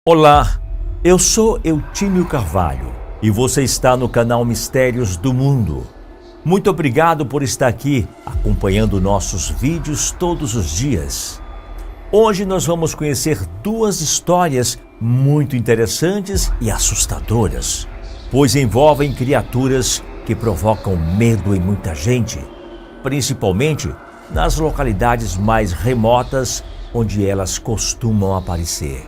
Olá, eu sou Eutímio Carvalho e você está no canal Mistérios do Mundo. Muito obrigado por estar aqui acompanhando nossos vídeos todos os dias. Hoje nós vamos conhecer duas histórias muito interessantes e assustadoras, pois envolvem criaturas que provocam medo em muita gente, principalmente nas localidades mais remotas onde elas costumam aparecer.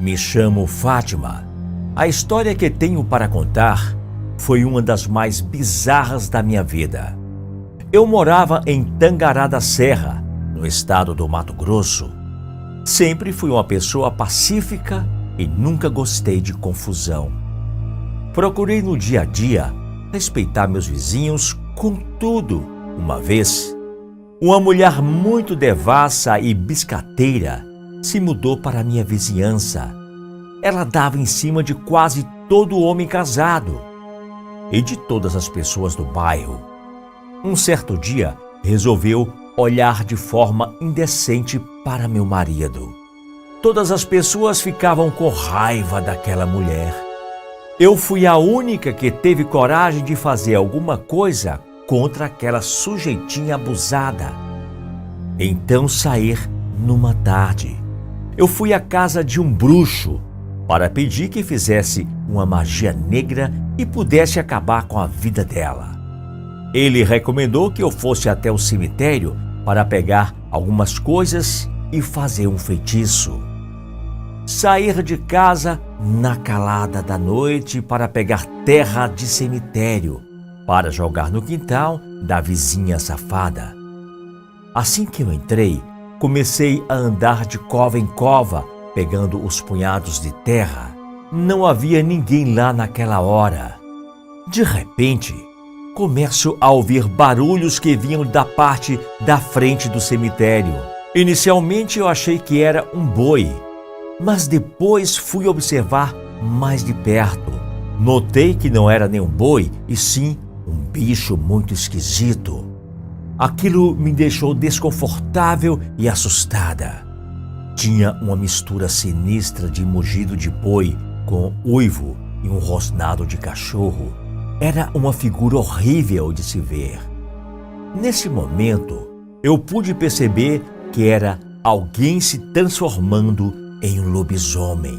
Me chamo Fátima. A história que tenho para contar foi uma das mais bizarras da minha vida. Eu morava em Tangará da Serra, no estado do Mato Grosso. Sempre fui uma pessoa pacífica e nunca gostei de confusão. Procurei no dia a dia respeitar meus vizinhos. Contudo, uma vez, uma mulher muito devassa e biscateira se mudou para a minha vizinhança. Ela dava em cima de quase todo homem casado e de todas as pessoas do bairro. Um certo dia, resolveu olhar de forma indecente para meu marido. Todas as pessoas ficavam com raiva daquela mulher. Eu fui a única que teve coragem de fazer alguma coisa contra aquela sujeitinha abusada. Então saí numa tarde. Eu fui à casa de um bruxo para pedir que fizesse uma magia negra e pudesse acabar com a vida dela. Ele recomendou que eu fosse até o cemitério para pegar algumas coisas e fazer um feitiço. Sair de casa na calada da noite para pegar terra de cemitério para jogar no quintal da vizinha safada. Assim que eu entrei, comecei a andar de cova em cova, pegando os punhados de terra. Não havia ninguém lá naquela hora. De repente, começo a ouvir barulhos que vinham da parte da frente do cemitério. Inicialmente eu achei que era um boi, mas depois fui observar mais de perto. Notei que não era nem um boi, e sim um bicho muito esquisito. Aquilo me deixou desconfortável e assustada. Tinha uma mistura sinistra de mugido de boi com uivo e um rosnado de cachorro. Era uma figura horrível de se ver. Nesse momento, eu pude perceber que era alguém se transformando em um lobisomem,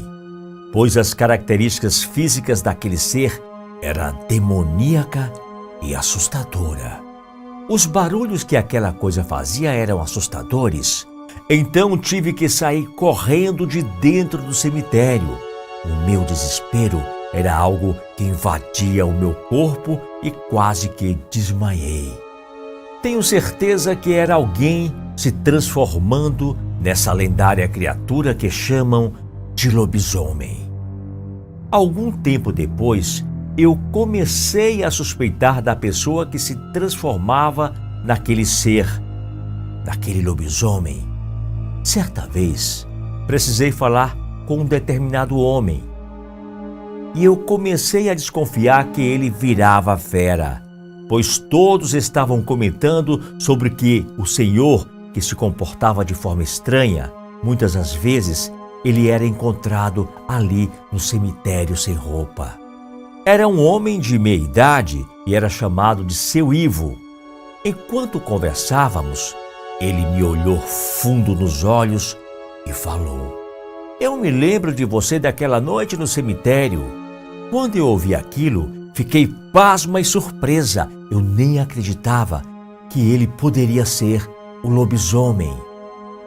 pois as características físicas daquele ser eram demoníaca e assustadora. Os barulhos que aquela coisa fazia eram assustadores. Então tive que sair correndo de dentro do cemitério. O meu desespero era algo que invadia o meu corpo e quase que desmaiei. Tenho certeza que era alguém se transformando nessa lendária criatura que chamam de lobisomem. Algum tempo depois, eu comecei a suspeitar da pessoa que se transformava naquele ser, daquele lobisomem. Certa vez, precisei falar com um determinado homem e eu comecei a desconfiar que ele virava fera, pois todos estavam comentando sobre que o senhor, que se comportava de forma estranha, muitas das vezes ele era encontrado ali no cemitério sem roupa. Era um homem de meia idade e era chamado de Seu Ivo. Enquanto conversávamos, ele me olhou fundo nos olhos e falou: "Eu me lembro de você daquela noite no cemitério." Quando eu ouvi aquilo, fiquei pasma e surpresa. Eu nem acreditava que ele poderia ser o lobisomem.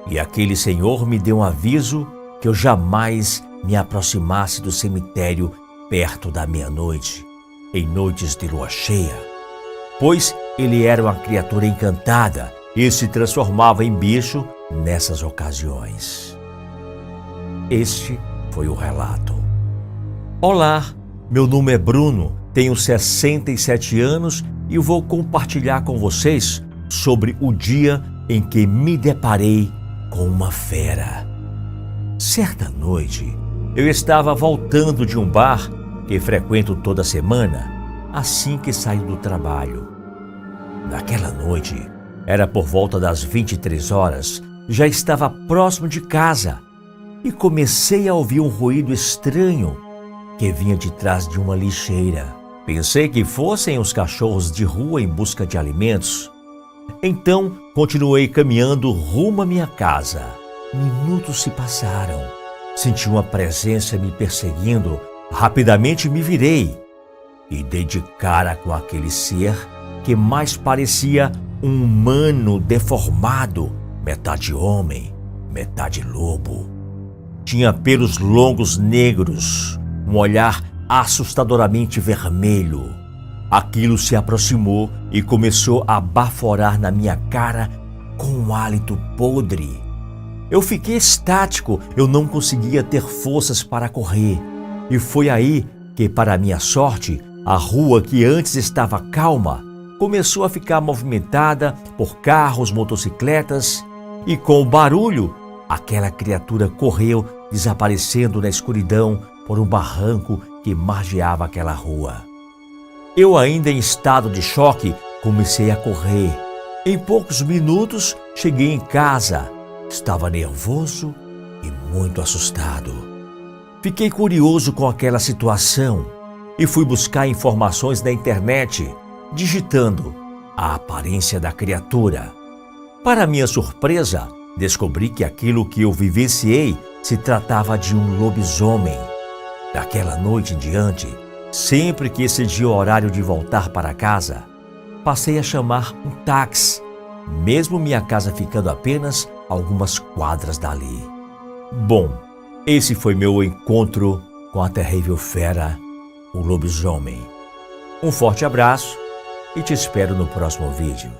E aquele senhor me deu um aviso que eu jamais me aproximasse do cemitério perto da meia-noite, em noites de lua cheia, pois ele era uma criatura encantada e se transformava em bicho nessas ocasiões. Este foi o relato. Olá, meu nome é Bruno, tenho 67 anos e vou compartilhar com vocês sobre o dia em que me deparei com uma fera. Certa noite, Eu estava voltando de um bar que frequento toda semana, assim que saio do trabalho. Naquela noite, era por volta das 23 horas, já estava próximo de casa e comecei a ouvir um ruído estranho que vinha de trás de uma lixeira. Pensei que fossem os cachorros de rua em busca de alimentos. Então, continuei caminhando rumo à minha casa. Minutos se passaram. Senti uma presença me perseguindo. Rapidamente me virei e dei de cara com aquele ser que mais parecia um humano deformado, metade homem, metade lobo. Tinha pelos longos negros, um olhar assustadoramente vermelho. Aquilo se aproximou e começou a baforar na minha cara com um hálito podre. Eu fiquei estático, eu não conseguia ter forças para correr. E foi aí que, para minha sorte, a rua que antes estava calma começou a ficar movimentada por carros, motocicletas, e com o barulho, aquela criatura correu, desaparecendo na escuridão por um barranco que margeava aquela rua. Eu, ainda em estado de choque, comecei a correr. Em poucos minutos, cheguei em casa. Estava nervoso e muito assustado. Fiquei curioso com aquela situação e fui buscar informações na internet, digitando a aparência da criatura. Para minha surpresa, descobri que aquilo que eu vivenciei se tratava de um lobisomem. Daquela noite em diante, sempre que excedia o horário de voltar para casa, passei a chamar um táxi, mesmo minha casa ficando apenas algumas quadras dali. Bom, esse foi meu encontro com a terrível fera, o lobisomem. Um forte abraço e te espero no próximo vídeo.